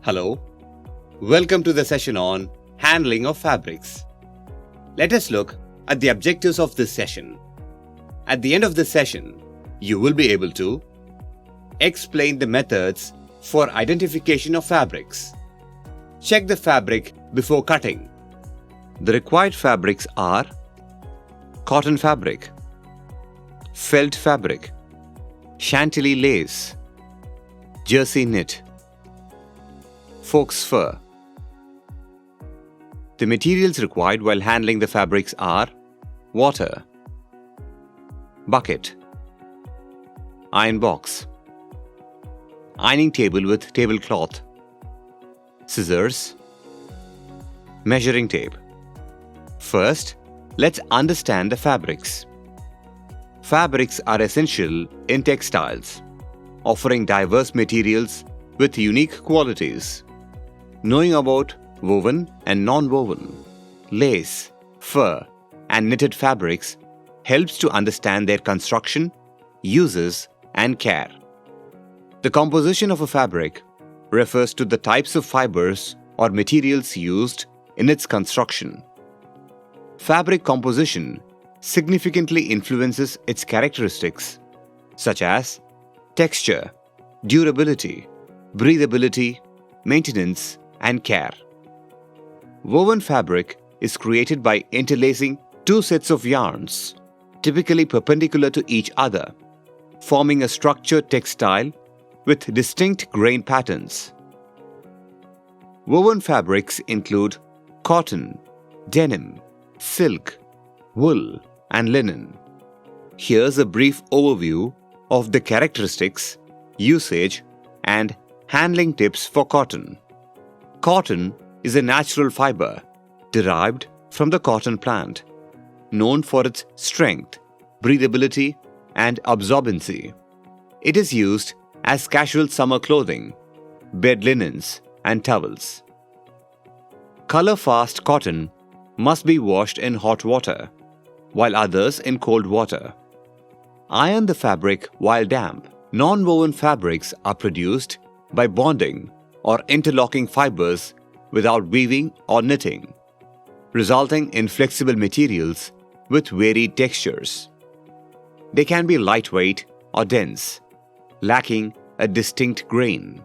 Hello, welcome to the session on handling of fabrics. Let us look at the objectives of this session. At the end of this session, you will be able to explain the methods for identification of fabrics. Check the fabric before cutting. The required fabrics are cotton fabric, felt fabric, Chantilly lace, jersey knit, fox fur. The materials required while handling the fabrics are water, bucket, iron box, ironing table with tablecloth, scissors, measuring tape. First, let's understand the fabrics. Fabrics are essential in textiles, offering diverse materials with unique qualities. Knowing about woven and non-woven, lace, fur, and knitted fabrics helps to understand their construction, uses, and care. The composition of a fabric refers to the types of fibers or materials used in its construction. Fabric composition significantly influences its characteristics, such as texture, durability, breathability, maintenance, and care. Woven fabric is created by interlacing two sets of yarns, typically perpendicular to each other, forming a structured textile with distinct grain patterns. Woven fabrics include cotton, denim, silk, wool, and linen. Here's a brief overview of the characteristics, usage, and handling tips for cotton. Cotton is a natural fiber derived from the cotton plant, known for its strength, breathability, and absorbency. It is used as casual summer clothing, bed linens, and towels. Color-fast cotton must be washed in hot water, while others in cold water. Iron the fabric while damp. Non-woven fabrics are produced by bonding or interlocking fibers without weaving or knitting, resulting in flexible materials with varied textures. They can be lightweight or dense, lacking a distinct grain.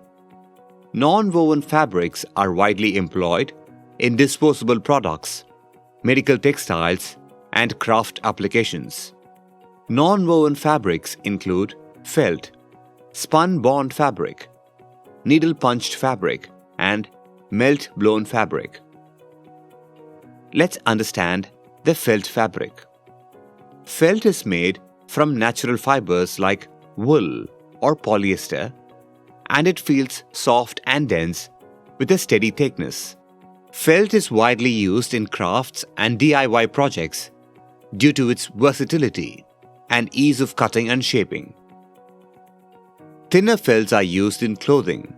Non-woven fabrics are widely employed in disposable products, medical textiles, and craft applications. Non-woven fabrics include felt, spun-bond fabric, needle-punched fabric, and melt-blown fabric. Let's understand the felt fabric. Felt is made from natural fibers like wool or polyester, and it feels soft and dense with a steady thickness. Felt is widely used in crafts and DIY projects due to its versatility and ease of cutting and shaping. Thinner felts are used in clothing,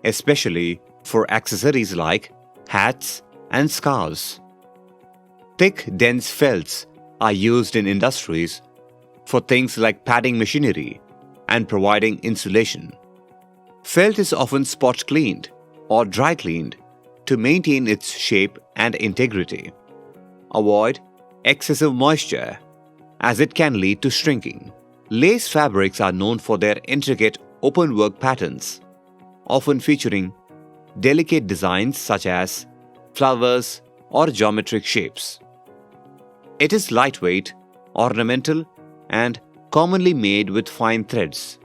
especially for accessories like hats and scarves. Thick, dense felts are used in industries for things like padding machinery and providing insulation. Felt is often spot cleaned or dry cleaned to maintain its shape and integrity. Avoid excessive moisture, as it can lead to shrinking. Lace fabrics are known for their intricate openwork patterns, often featuring delicate designs such as flowers or geometric shapes. It is lightweight, ornamental, and commonly made with fine threads.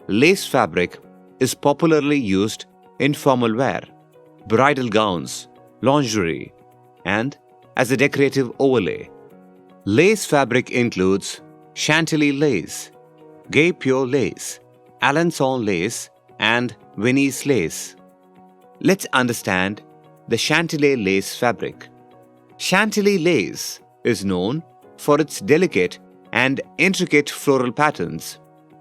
Lace fabric is popularly used in formal wear, bridal gowns, lingerie, and as a decorative overlay. Lace fabric includes Chantilly lace, Gay pure lace, Alençon lace, and Venice lace. Let's understand the Chantilly lace fabric. Chantilly lace is known for its delicate and intricate floral patterns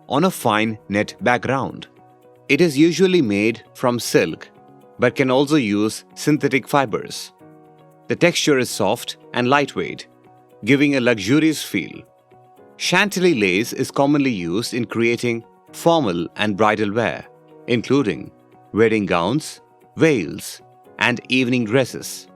on a fine net background. It is usually made from silk, but can also use synthetic fibers. The texture is soft and lightweight, giving a luxurious feel. Chantilly lace is commonly used in creating formal and bridal wear, including wedding gowns, veils, and evening dresses.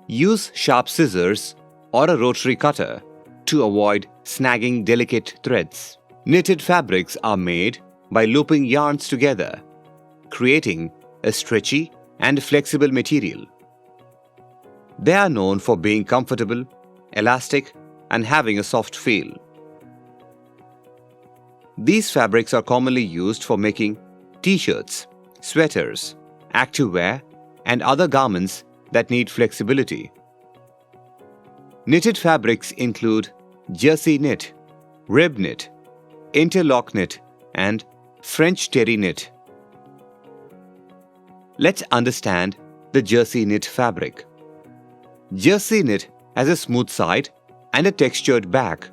Use sharp scissors or a rotary cutter to avoid snagging delicate threads. Knitted fabrics are made by looping yarns together, creating a stretchy and flexible material. They are known for being comfortable, elastic, and having a soft feel. These fabrics are commonly used for making t-shirts, sweaters, activewear, and other garments that need flexibility. Knitted fabrics include jersey knit, rib knit, interlock knit, and French terry knit. Let's understand the jersey knit fabric. Jersey knit has a smooth side and a textured back,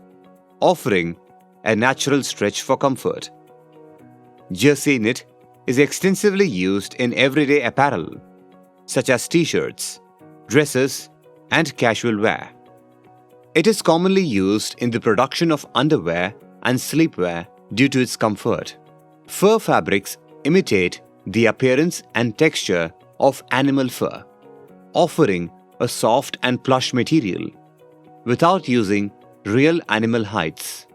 offering a natural stretch for comfort. Jersey knit is extensively used in everyday apparel, such as t-shirts, dresses, and casual wear. It is commonly used in the production of underwear and sleepwear due to its comfort. Fur fabrics imitate the appearance and texture of animal fur, offering a soft and plush material without using real animal hides.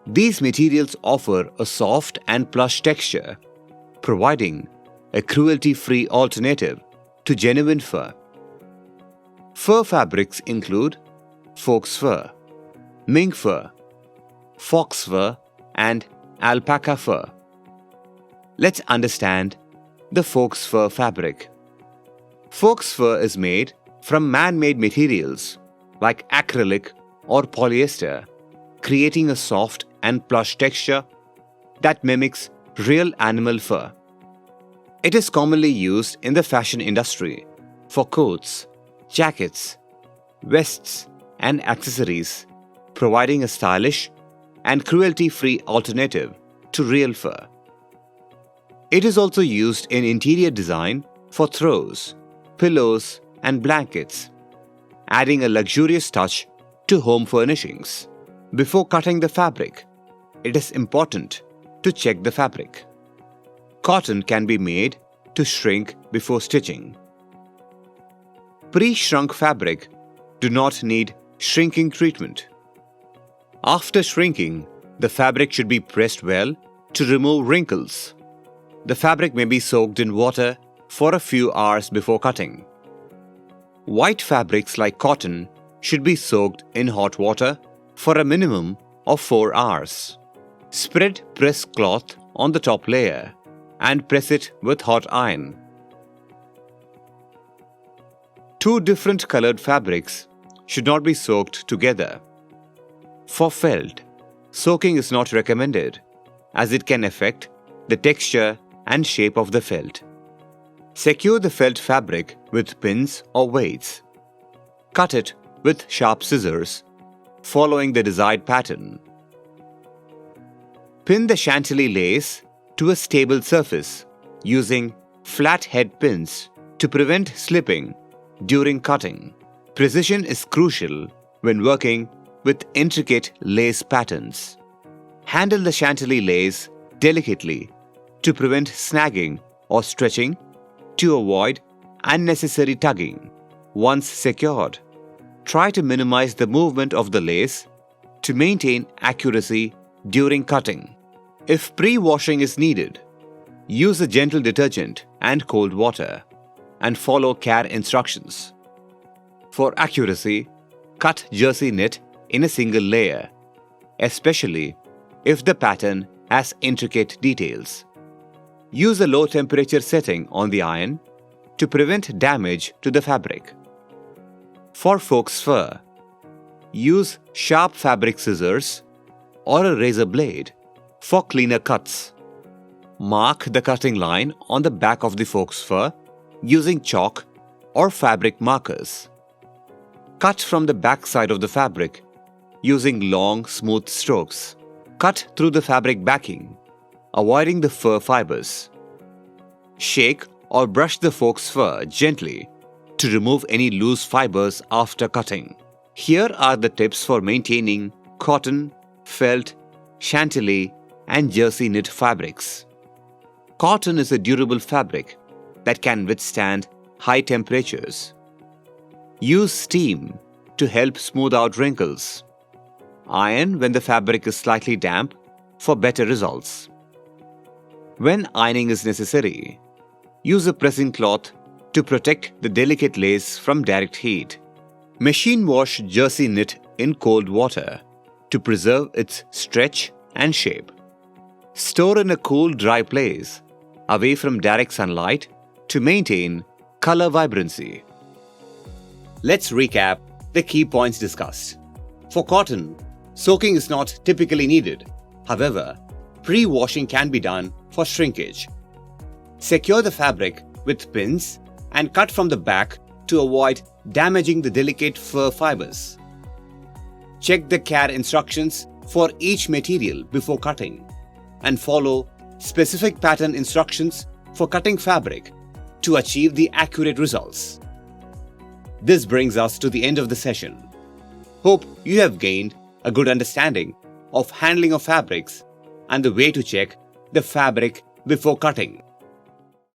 These materials offer a soft and plush texture, providing a cruelty-free alternative to genuine fur. Fur fabrics include fox fur, mink fur, fox fur, and alpaca fur. Let's understand the fox fur fabric. Fox fur is made from man-made materials like acrylic or polyester, creating a soft and plush texture that mimics real animal fur. It is commonly used in the fashion industry for coats, jackets, vests, and accessories, providing a stylish and cruelty-free alternative to real fur. It is also used in interior design for throws, pillows, and blankets, adding a luxurious touch to home furnishings. Before cutting the fabric, it is important to check the fabric. Cotton can be made to shrink before stitching. Pre-shrunk fabric do not need shrinking treatment. After shrinking, the fabric should be pressed well to remove wrinkles. The fabric may be soaked in water for a few hours before cutting. White fabrics like cotton should be soaked in hot water for a minimum of 4 hours. Spread pressed cloth on the top layer and press it with hot iron. Two different colored fabrics should not be soaked together. For felt, soaking is not recommended as it can affect the texture and shape of the felt. Secure the felt fabric with pins or weights. Cut it with sharp scissors, following the desired pattern. Pin the Chantilly lace to a stable surface using flat head pins to prevent slipping during cutting. Precision is crucial when working with intricate lace patterns. Handle the Chantilly lace delicately to prevent snagging or stretching to avoid unnecessary tugging. Once secured, try to minimize the movement of the lace to maintain accuracy during cutting. If pre-washing is needed, use a gentle detergent and cold water and follow care instructions. For accuracy, cut jersey knit in a single layer, especially if the pattern has intricate details. Use a low temperature setting on the iron to prevent damage to the fabric. For fox fur, use sharp fabric scissors or a razor blade for cleaner cuts. Mark the cutting line on the back of the fox fur using chalk or fabric markers. Cut from the back side of the fabric using long, smooth strokes. Cut through the fabric backing, avoiding the fur fibers. Shake or brush the fox fur gently to remove any loose fibers after cutting. Here are the tips for maintaining cotton, felt, Chantilly, and jersey knit fabrics. Cotton is a durable fabric that can withstand high temperatures. Use steam to help smooth out wrinkles. Iron when the fabric is slightly damp for better results. When ironing is necessary, use a pressing cloth to protect the delicate lace from direct heat. Machine wash jersey knit in cold water to preserve its stretch and shape. Store in a cool, dry place away from direct sunlight to maintain color vibrancy. Let's recap the key points discussed. For cotton, soaking is not typically needed. However, pre-washing can be done for shrinkage. Secure the fabric with pins and cut from the back to avoid damaging the delicate fur fibers. Check the care instructions for each material before cutting and follow specific pattern instructions for cutting fabric to achieve the accurate results. This brings us to the end of the session. Hope you have gained a good understanding of handling of fabrics and the way to check the fabric before cutting.